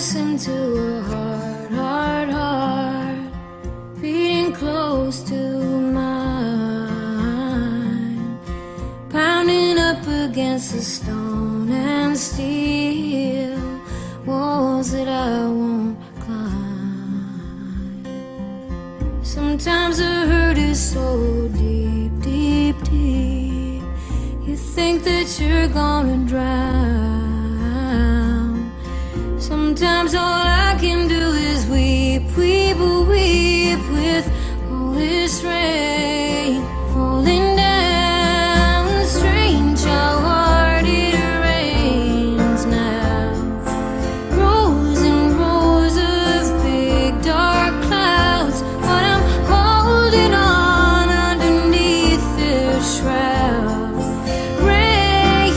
listen to a heart beating close to mine, pounding up against the stone and steel walls that I won't climb. Sometimes the hurt is so deep, deep, deep, you think that you're gonna drown. Sometimes all I can do is weep, weep, weep with all this rain falling down. Strange how hard it rains now. Rows and rows of big dark clouds, but I'm holding on underneath their shroud. Rain,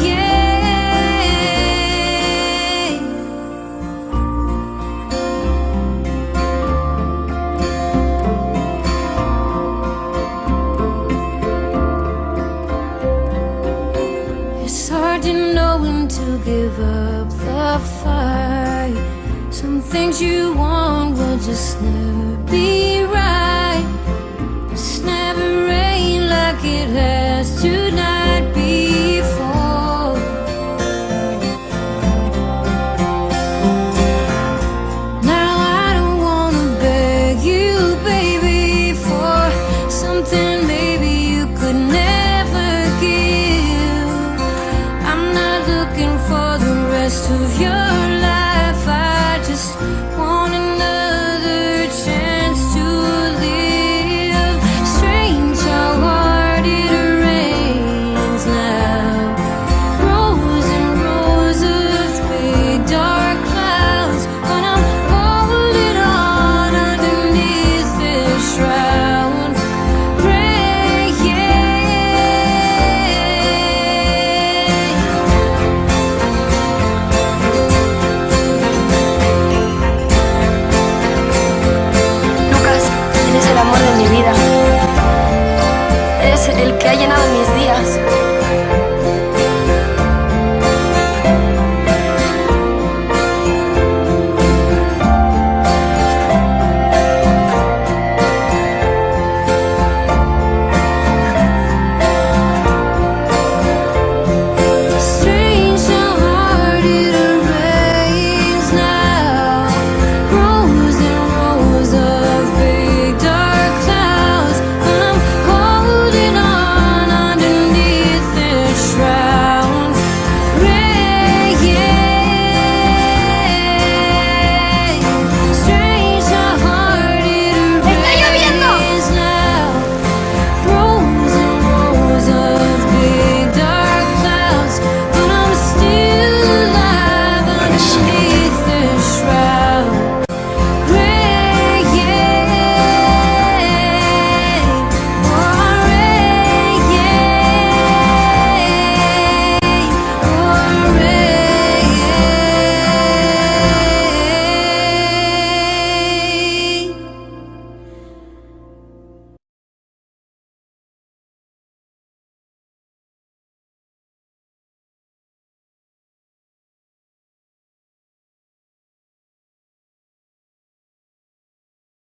it's hard to know when to give up the fight. Some things you want will